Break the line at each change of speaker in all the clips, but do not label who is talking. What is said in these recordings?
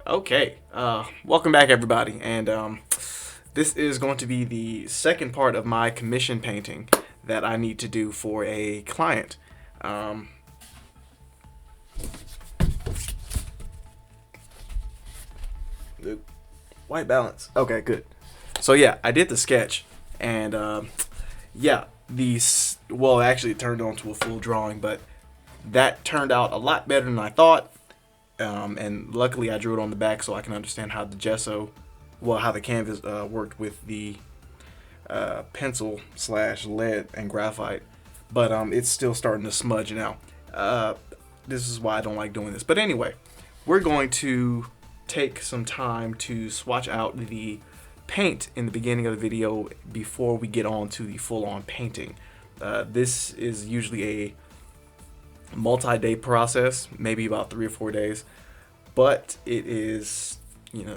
Okay, welcome back everybody, and this is going to be the second part of my commission painting that I need to do for a client. White balance. Okay, good. So yeah, I did the sketch, and yeah, well, actually it turned onto a full drawing, but that turned out a lot better than I thought. And luckily I drew it on the back so I can understand how the how the canvas worked with the pencil slash lead and graphite. But it's still starting to smudge now. This is why I don't like doing this. But anyway, we're going to take some time to swatch out the paint in the beginning of the video before we get on to the full-on painting. This is usually a multi-day process, maybe about 3 or 4 days, but it is,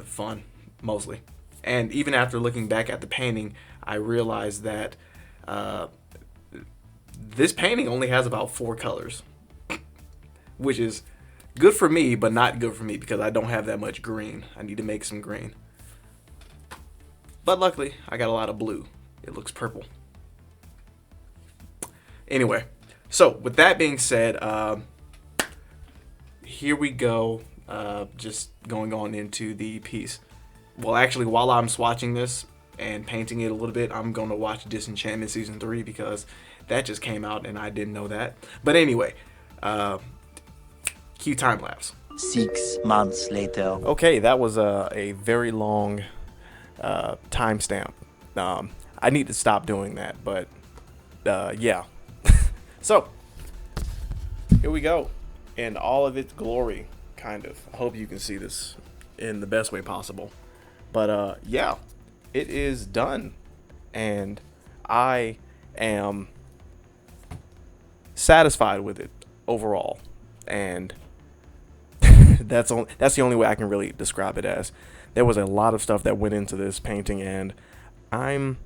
fun mostly. And even after looking back at the painting, I realized that this painting only has about 4 colors, which is good for me, but not good for me because I don't have that much green. I need to make some green. But luckily, I got a lot of blue. It looks purple. Anyway, so with that being said, here we go. Just going on into the piece. Well, actually, while I'm swatching this and painting it a little bit, I'm going to watch Disenchantment Season 3 because that just came out and I didn't know that. But anyway, cue time lapse.
6 months later.
Okay, that was a very long timestamp. I need to stop doing that, but yeah. So, here we go, in all of its glory, kind of. I hope you can see this in the best way possible. But yeah, it is done, and I am satisfied with it overall, and that's the only way I can really describe it as. There was a lot of stuff that went into this painting, and I'm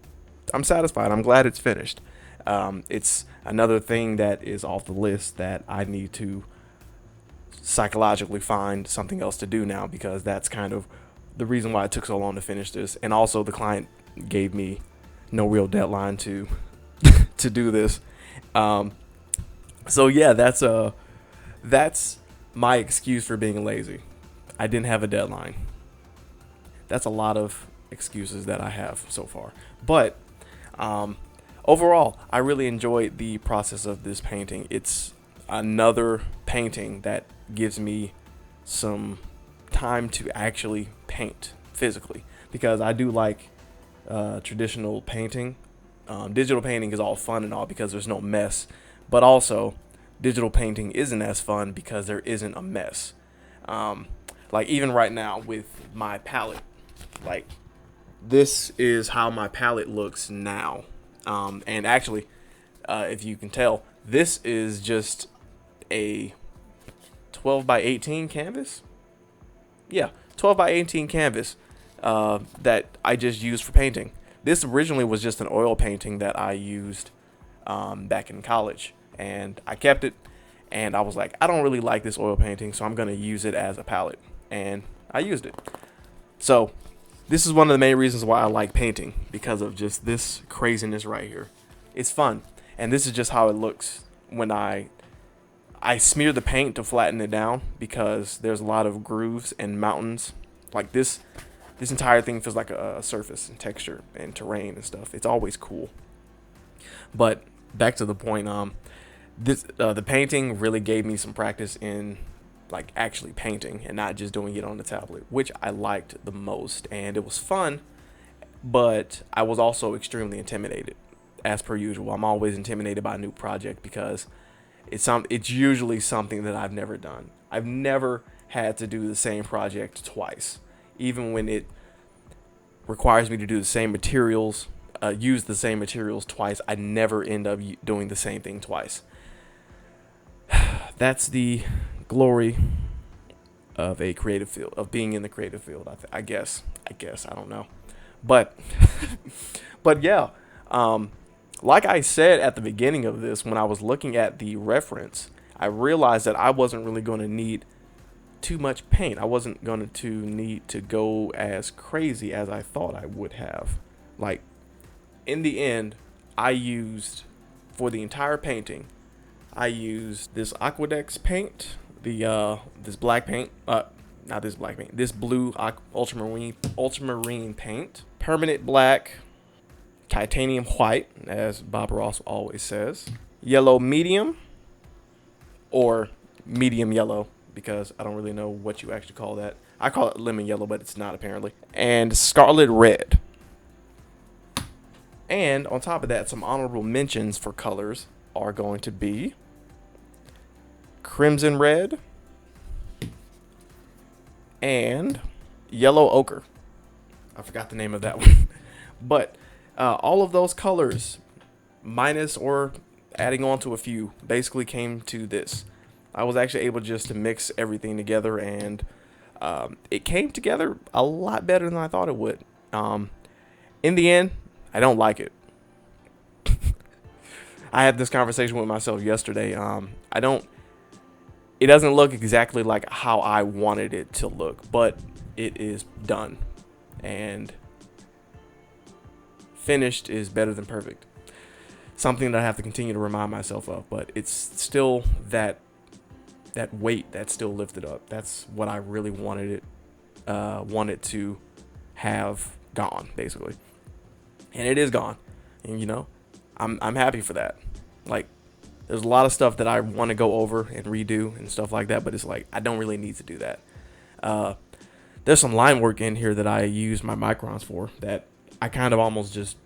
satisfied. I'm glad it's finished. It's another thing that is off the list that I need to psychologically find something else to do now, because that's kind of the reason why it took so long to finish this. And also the client gave me no real deadline to to do this. So yeah, that's my excuse for being lazy. I didn't have a deadline. That's a lot of excuses that I have so far. But overall, I really enjoyed the process of this painting. It's another painting that gives me some time to actually paint physically, because I do like traditional painting. Digital painting is all fun and all because there's no mess, but also digital painting isn't as fun because there isn't a mess. Like even right now with my palette, like this is how my palette looks now. And actually, if you can tell, this is just a 12 by 18 canvas. Yeah, 12 by 18 canvas that I just used for painting. This originally was just an oil painting that I used back in college, and I kept it, and I was like, I don't really like this oil painting, so I'm going to use it as a palette, and I used it. So this is one of the main reasons why I like painting, because of just this craziness right here. It's fun, and this is just how it looks when I smear the paint to flatten it down, because there's a lot of grooves and mountains. Like this entire thing feels like a surface and texture and terrain and stuff. It's always cool. But back to the point, the painting really gave me some practice in like actually painting and not just doing it on the tablet, which I liked the most, and it was fun, but I was also extremely intimidated, as per usual. I'm always intimidated by a new project because it's usually something that I've never done. I've never had to do the same project twice, even when it requires me to do the same materials, use the same materials twice. I never end up doing the same thing twice. That's the glory of a creative field, of being in the creative field. I guess I don't know, but but yeah, like I said at the beginning of this, when I was looking at the reference, I realized that I wasn't really going to need too much paint. I wasn't going to need to go as crazy as I thought I would have. Like, in the end, I used, for the entire painting, I used this Aqueduct's paint, this black paint, not this black paint, this blue ultramarine paint, permanent black, titanium white, as Bob Ross always says, yellow medium, or medium yellow, because I don't really know what you actually call that. I call it lemon yellow, but it's not apparently. And scarlet red. And on top of that, some honorable mentions for colors are going to be crimson red and yellow ochre. I forgot the name of that one. But all of those colors, minus or adding on to a few, basically came to this. I was actually able just to mix everything together, and it came together a lot better than I thought it would. In the end, I don't like it. I had this conversation with myself yesterday. It doesn't look exactly like how I wanted it to look, but it is done. And finished is better than perfect. Something that I have to continue to remind myself of, but it's still that weight that's still lifted up. That's what I really wanted to have gone, basically. And it is gone. And you know, I'm happy for that. Like, there's a lot of stuff that I want to go over and redo and stuff like that, but it's like I don't really need to do that. There's some line work in here that I use my microns for that I kind of almost just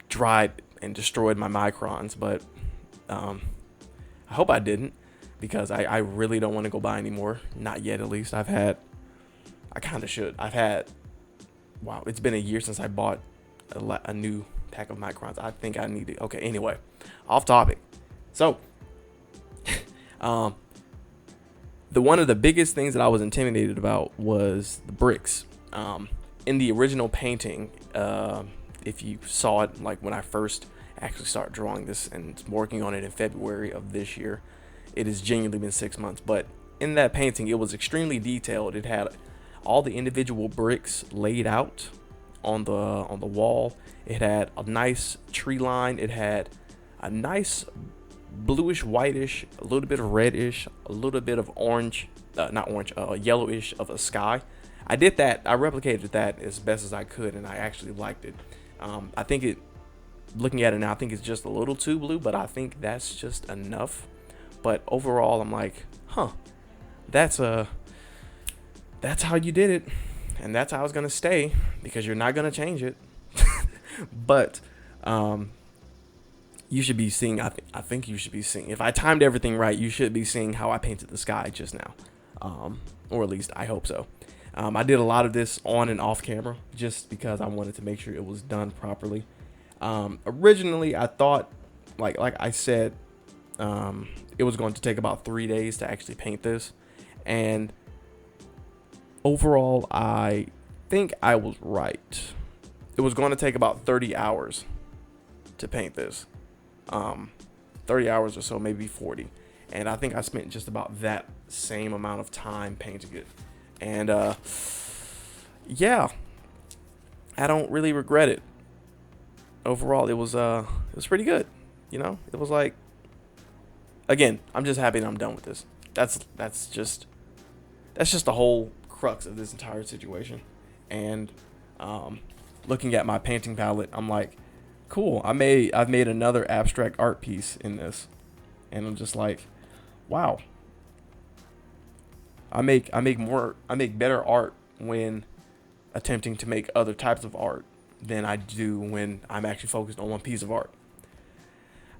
dried and destroyed my microns, but I hope I didn't, because I really don't want to go buy anymore. Not yet, at least. I kind of should. Wow, it's been a year since I bought a new pack of microns. I think I need to. Okay, anyway, off topic. So, one of the biggest things that I was intimidated about was the bricks. In the original painting, if you saw it, like when I first actually started drawing this and working on it in February of this year, it has genuinely been 6 months. But in that painting, it was extremely detailed. It had all the individual bricks laid out on the wall. It had a nice tree line. It had a nice bluish, whitish, a little bit of reddish, a little bit of orange, yellowish of a sky. I did that. I replicated that as best as I could, and I actually liked it. I think looking at it now, I think it's just a little too blue, but I think that's just enough. But overall, I'm like, that's how you did it, and that's how it's gonna stay, because you're not gonna change it. But you should be seeing. I think you should be seeing. If I timed everything right, you should be seeing how I painted the sky just now, or at least I hope so. I did a lot of this on and off camera just because I wanted to make sure it was done properly. Originally, I thought, like I said, it was going to take about 3 days to actually paint this, and overall, I think I was right. It was going to take about 30 hours to paint this. 30 hours or so, maybe 40. And I think I spent just about that same amount of time painting it. And yeah, I don't really regret it. Overall, it was pretty good. You know, it was like, again, I'm just happy that I'm done with this. That's just the whole crux of this entire situation. And looking at my painting palette, I'm like, cool. I've made another abstract art piece in this, and I'm just like, wow. I make better art when attempting to make other types of art than I do when I'm actually focused on one piece of art.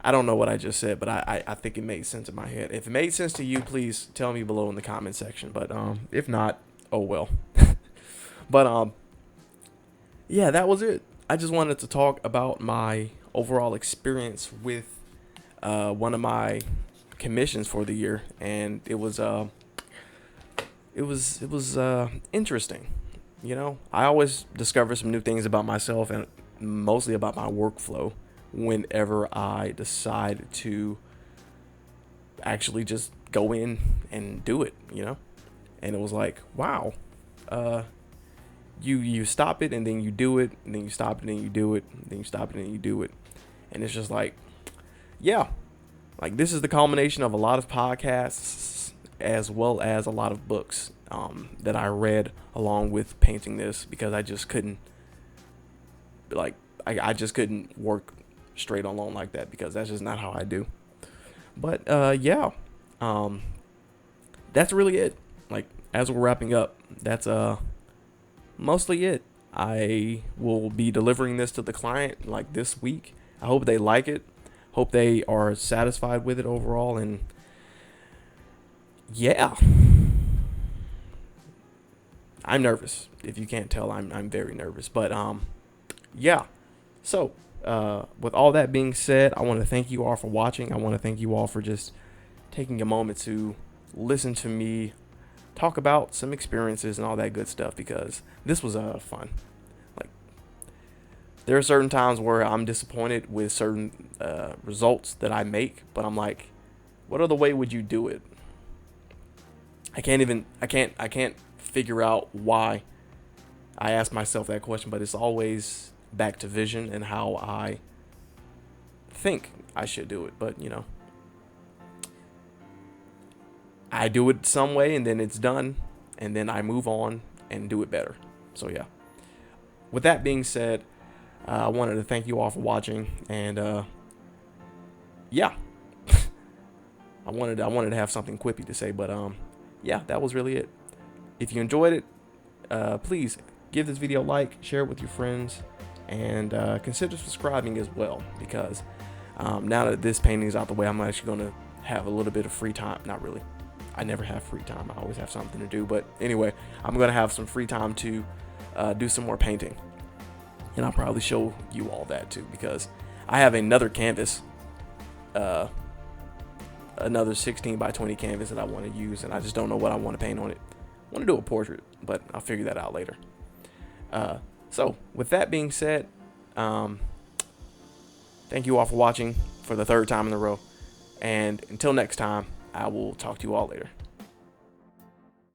I don't know what I just said, but I think it made sense in my head. If it made sense to you, please tell me below in the comment section. But if not, oh well. But yeah, that was it. I just wanted to talk about my overall experience with one of my commissions for the year, and it was interesting. You know, I always discover some new things about myself, and mostly about my workflow, whenever I decide to actually just go in and do it, you know. And it was like, wow, you stop it and then you do it, and then you stop it and you do it, and then you stop it and you do it. And it's just like, yeah, like this is the culmination of a lot of podcasts as well as a lot of books that I read along with painting this, because I just couldn't, like, I just couldn't work straight alone like that, because that's just not how I do. But yeah, that's really it. Like, as we're wrapping up, that's mostly it. I will be delivering this to the client like this week. I hope they like it. Hope they are satisfied with it overall. And yeah, I'm nervous. If you can't tell, I'm very nervous. But yeah. So with all that being said, I want to thank you all for watching. I want to thank you all for just taking a moment to listen to me talk about some experiences and all that good stuff, because this was fun. Like, there are certain times where I'm disappointed with certain results that I make, but I'm like, what other way would you do it? I can't figure out why I ask myself that question, but it's always back to vision and how I think I should do it. But you know, I do it some way and then it's done, and then I move on and do it better. So yeah, with that being said, I wanted to thank you all for watching, and yeah, I wanted to have something quippy to say, but yeah, that was really it. If you enjoyed it, please give this video a like, share it with your friends, and consider subscribing as well, because now that this painting is out the way, I'm actually going to have a little bit of free time. Not really. I never have free time. I always have something to do. But anyway, I'm going to have some free time to do some more painting. And I'll probably show you all that too, because I have another canvas, another 16 by 20 canvas that I want to use, and I just don't know what I want to paint on it. I want to do a portrait, but I'll figure that out later. So with that being said, thank you all for watching for the third time in a row. And until next time, I will talk to you all later.